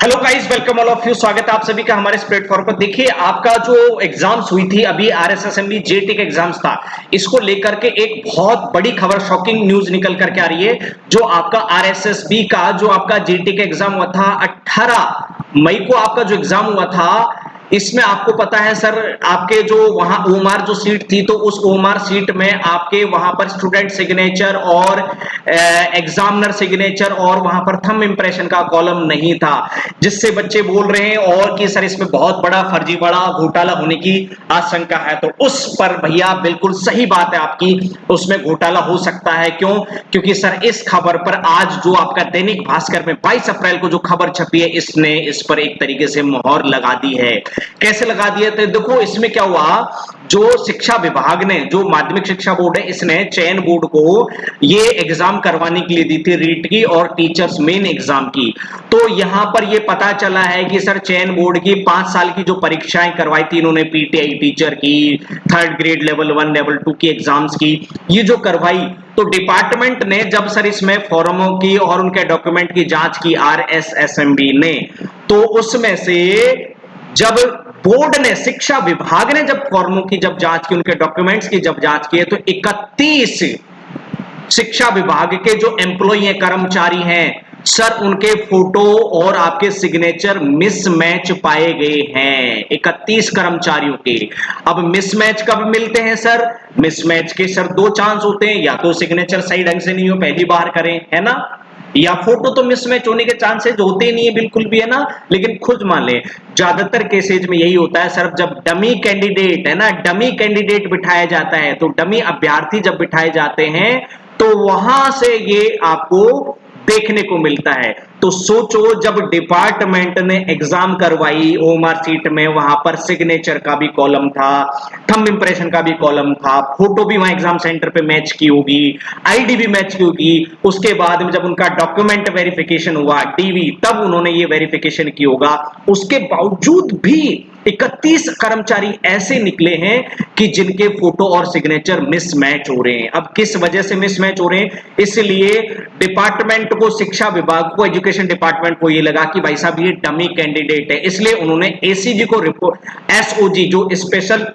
Hello guys, welcome all of you. स्वागत है आप सभी का हमारे इस प्लेटफॉर्म पर। देखिए, आपका जो एग्जाम्स हुई थी अभी, आरएसएसएमबी जेटेक एग्जाम्स था, इसको लेकर के एक बहुत बड़ी खबर, शॉकिंग न्यूज निकल करके आ रही है। जो आपका आरएसएसबी का जो आपका जेटेक एग्जाम हुआ था 18 मई को आपका जो एग्जाम हुआ था, इसमें आपको पता है सर, आपके जो वहां ओमार जो सीट थी, तो उस ओमार सीट में आपके वहां पर स्टूडेंट सिग्नेचर और एग्जामिनर सिग्नेचर और वहां पर थंब इंप्रेशन का कॉलम नहीं था, जिससे बच्चे बोल रहे हैं और कि सर इसमें बहुत बड़ा फर्जीवाड़ा घोटाला होने की आशंका है। तो उस पर भैया बिल्कुल सही बात है आपकी, उसमें घोटाला हो सकता है। क्यों? क्योंकि सर इस खबर पर आज जो आपका दैनिक भास्कर में 22 अप्रैल को जो खबर छपी है, इसने इस पर एक तरीके से मोहर लगा दी है। कैसे लगा दिया? तो देखो इसमें क्या हुआ, जो शिक्षा विभाग ने, जो माध्यमिक शिक्षा बोर्ड है, इसने चयन बोर्ड को ये एग्जाम करवाने के लिए दी थी, रीट की और टीचर्स मेन एग्जाम की। तो यहां पर ये पता चला है कि सर चयन बोर्ड की 5 साल की जो परीक्षाएं करवाई थी इन्होंने, पीटीआई टीचर की, थर्ड ग्रेड लेवल 1 लेवल 2 की एग्जाम्स की, ये जो करवाई, तो डिपार्टमेंट ने जब सर इसमें फॉर्मों की और उनके डॉक्यूमेंट की जांच की आरएसएसएमबी ने, तो उसमें से जब बोर्ड ने, शिक्षा विभाग ने जब फॉर्मों की जब जांच की, उनके डॉक्यूमेंट्स की जब जांच की, तो 31 शिक्षा विभाग के जो एम्प्लॉई हैं, कर्मचारी हैं सर, उनके फोटो और आपके सिग्नेचर मिसमैच पाए गए हैं, 31 कर्मचारियों के। अब मिसमैच कब मिलते हैं सर? मिसमैच के सर दो चांस होते हैं, या तो सिग्नेचर सही ढंग से नहीं हो, पहली बार करें, है ना, या फोटो तो मिसमैच होने के चांसेस होते ही नहीं है बिल्कुल भी, है ना। लेकिन खुद मान ले, ज्यादातर केसेज में यही होता है सर, जब डमी कैंडिडेट, है ना, डमी कैंडिडेट बिठाया जाता है, तो डमी अभ्यर्थी जब बिठाए जाते हैं, तो वहां से ये आपको देखने को मिलता है। तो सोचो, जब डिपार्टमेंट ने एग्जाम करवाई, ओएमआर सीट में वहां पर सिग्नेचर का भी कॉलम था, थंब इंप्रेशन का भी कॉलम था, फोटो भी वहां एग्जाम सेंटर पे मैच की होगी, आईडी भी मैच की होगी, उसके बाद में जब उनका डॉक्यूमेंट वेरिफिकेशन हुआ, डीवी, तब उन्होंने ये वेरिफिकेशन की होगा। उसके बावजूद भी 31 कर्मचारी ऐसे निकले हैं कि जिनके फोटो और सिग्नेचर मिसमैच हो रहे हैं। अब किस वजह से मिसमैच हो रहे हैं? इसलिए डिपार्टमेंट को, शिक्षा विभाग को, एजुकेशन डिपार्टमेंट को ये लगा कि भाई साहब ये डमी कैंडिडेट है, इसलिए उन्होंने एसीजी को रिपोर्ट, एसओजी जो स्पेशल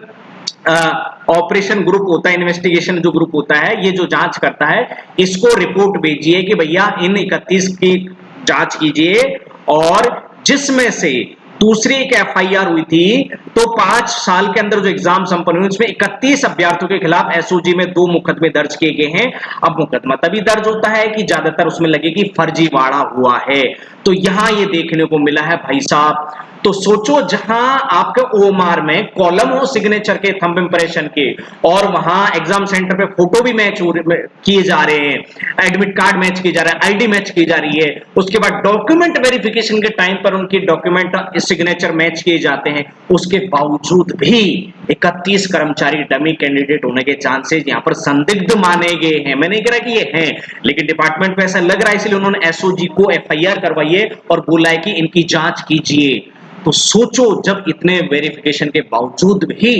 ऑपरेशन ग्रुप होता है, इन्वेस्टिगेशन जो ग्रुप होता है, ये जो जांच करता है, इसको रिपोर्ट भेजी है कि भैया इन 31 की जांच कीजिए। और जिसमें से दूसरी एक एफआईआर हुई थी, तो 5 साल के अंदर जो एग्जाम संपन्न हुए, उसमें 31 अभ्यर्थियों के खिलाफ एसओजी में 2 मुकदमे दर्ज किए गए हैं। अब मुकदमा तभी दर्ज होता है कि ज्यादातर उसमें लगे कि फर्जीवाड़ा हुआ है। तो यहां ये देखने को मिला है भाई साहब। तो सोचो, जहां आपके ओएमआर में कॉलम हो सिग्नेचर के, थंब इंप्रेशन के, और वहां एग्जाम सेंटर पे फोटो भी मैच किए जा रहे हैं, एडमिट कार्ड मैच किए जा रहे हैं, आईडी मैच की जा रही है, उसके बाद डॉक्यूमेंट वेरिफिकेशन के टाइम पर उनकी डॉक्यूमेंट सिग्नेचर मैच किए जाते हैं, उसके बावजूद भी 31 कर्मचारी डमी कैंडिडेट होने के चांसेस यहां पर संदिग्ध माने गए हैं। मैं नहीं कह रहा कि ये हैं, लेकिन डिपार्टमेंट को ऐसा लग रहा है, इसलिए उन्होंने एसओजी को एफआईआर करवाई है और बोला है कि इनकी जांच कीजिए। तो सोचो, जब इतने वेरिफिकेशन के बावजूद भी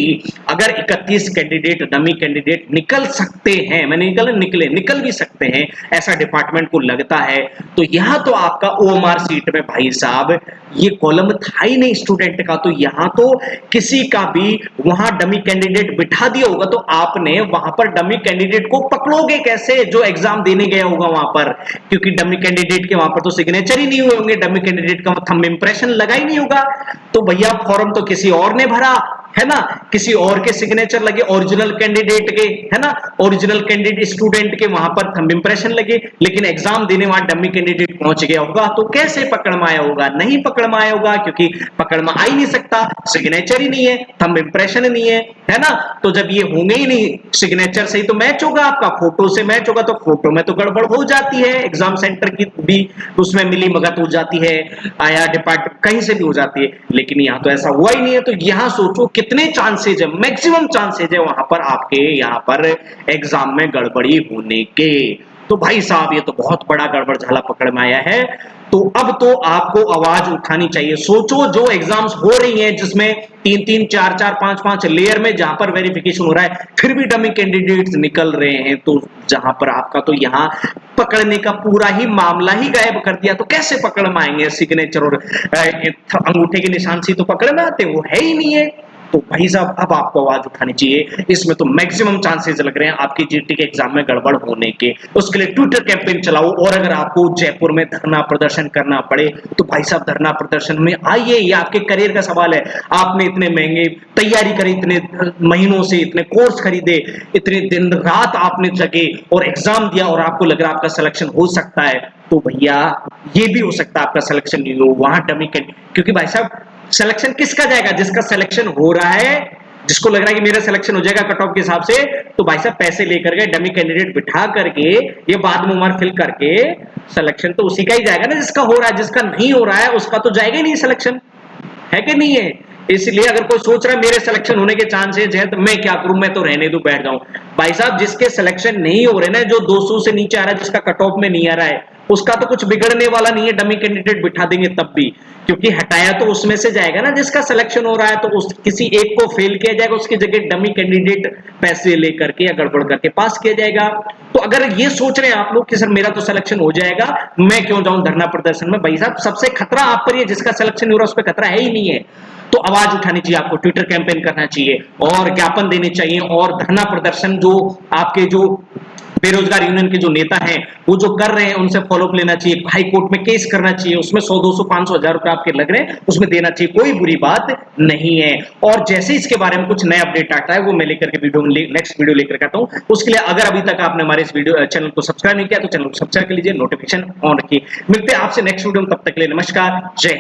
अगर 31 कैंडिडेट, डमी कैंडिडेट निकल सकते हैं, मैं निकल भी सकते हैं, ऐसा डिपार्टमेंट को लगता है, तो यहां तो आपका ओएमआर सीट में भाई साहब ये कॉलम था ही नहीं स्टूडेंट का, तो यहां तो किसी का भी वहां डमी कैंडिडेट बिठा दिया होगा, तो आपने वहां पर डमी कैंडिडेट को पकड़ोगे कैसे जो एग्जाम देने गया होगा वहां पर? क्योंकि डमी कैंडिडेट के वहां पर तो सिग्नेचर ही नहीं हुए होंगे, डमी कैंडिडेट का थंब इंप्रेशन लगा ही नहीं होगा। तो भैया फॉर्म तो किसी और ने भरा, है ना, किसी और के सिग्नेचर लगे, ओरिजिनल कैंडिडेट के, है ना, ओरिजिनल कैंडिडेट स्टूडेंट के वहां पर थंब इंप्रेशन लगे, लेकिन एग्जाम देने वहां डमी कैंडिडेट पहुंच गया होगा, तो कैसे पकड़ में आया होगा? नहीं पकड़ में आया होगा, क्योंकि पकड़ में आ ही नहीं सकता, सिग्नेचर ही नहीं है, थंब इंप्रेशन नहीं है ना। तो जब ये होंगे ही नहीं, सिग्नेचर से ही तो मैच होगा आपका, फोटो से मैच होगा, तो फोटो में तो गड़बड़ हो जाती है, एग्जाम सेंटर की भी उसमें मिली भगत हो जाती है, आया डिपार्टमेंट कहीं से भी हो जाती है, लेकिन यहां तो ऐसा हुआ ही नहीं है। तो यहां सोचो कितने चांसेज है, मैक्सिमम चांसेज है वहां पर आपके यहाँ पर एग्जाम में गड़बड़ी होने के। तो भाई साहब ये तो बहुत बड़ा गड़बड़ झाला पकड़ में आया है। तो अब तो आपको आवाज उठानी चाहिए। सोचो जो एग्जाम्स हो रही हैं जिसमें 3-3, 4-4, 5-5 लेयर में जहां पर वेरिफिकेशन हो रहा है, फिर भी डमी कैंडिडेट्स निकल रहे हैं, तो जहां पर आपका तो यहां पकड़ने का पूरा ही मामला ही गायब कर दिया। तो कैसे पकड़ में आएंगे? सिग्नेचर और अंगूठे के निशान से तो पकड़ में आते, वो है ही नहीं है। तो भाई साहब अब आपको आवाज उठानी चाहिए। इसमें तो मैक्सिमम चांसेस लग रहे हैं आपकी जीटी के एग्जाम में गड़बड़ होने के। उसके लिए ट्विटर कैंपेन चलाओ, और अगर आपको जयपुर में धरना प्रदर्शन करना पड़े तो भाई साहब धरना प्रदर्शन में आइए। ये आपके करियर का सवाल है। आपने इतने महंगे तैयारी करी, इतने महीनों से इतने कोर्स खरीदे, इतने दिन रात आपने जगे और एग्जाम दिया, और आपको लग रहा है आपका सिलेक्शन हो सकता है, तो भैया ये भी हो सकता है आपका सिलेक्शन नहीं हो। वहां डमी क्योंकि भाई साहब सिलेक्शन किसका जाएगा? जिसका सिलेक्शन हो रहा है, जिसको लग रहा है कि मेरा सिलेक्शन हो जाएगा कट ऑफ के हिसाब से, तो भाई साहब पैसे लेकर के डमी कैंडिडेट बिठा करके ये बाद में उम्र फिल करके सिलेक्शन तो उसी का ही जाएगा ना जिसका हो रहा है। जिसका नहीं हो रहा है उसका तो जाएगा ही नहीं सिलेक्शन, है कि नहीं है? इसलिए अगर कोई सोच रहा है मेरे सिलेक्शन होने के चांसेस है तो मैं क्या करूं, मैं तो रहने दूं, बैठ जाऊं। भाई साहब जिसके सिलेक्शन नहीं हो रहे ना, जो 200 से नीचे आ रहा है, जिसका कट ऑफ में नहीं आ रहा है, उसका तो कुछ बिगड़ने वाला नहीं है। डमी कैंडिडेट बिठा देंगे तब भी, क्योंकि हटाया तो उसमें से जाएगा ना जिसका सिलेक्शन हो रहा है। तो उस किसी एक को फेल किया जाएगा, उसकी जगह डमी कैंडिडेट पैसे लेकर के या गड़बड़ करके पास किया जाएगा। तो अगर ये सोच रहे हैं आप लोग कि सर मेरा तो सिलेक्शन हो जाएगा, मैं क्यों जाऊं धरना प्रदर्शन में, भाई साहब सबसे खतरा आप पर ही है। जिसका सिलेक्शन नहीं हो रहा उस पर खतरा है ही नहीं है। तो आवाज उठानी चाहिए, आपको ट्विटर कैंपेन करना चाहिए और ज्ञापन देने चाहिए, और धरना प्रदर्शन जो आपके जो बेरोजगार यूनियन के जो नेता हैं वो जो कर रहे हैं उनसे फॉलोअप लेना चाहिए, हाई कोर्ट में केस करना चाहिए, उसमें 100, 200, 500, 1000 रुपए आपके लग रहे हैं उसमें देना चाहिए, कोई बुरी बात नहीं है। और जैसे इसके बारे में कुछ नया अपडेट आता है वो मैं लेकर के नेक्स्ट वीडियो लेकर आता हूं। उसके लिए अगर अभी तक आपने हमारे इस वीडियो चैनल को सब्सक्राइब नहीं किया तो चैनल को सब्सक्राइब कर लीजिए, नोटिफिकेशन ऑन रखिए। मिलते हैं आपसे नेक्स्ट वीडियो में, तब तक के लिए नमस्कार, जय हिंद।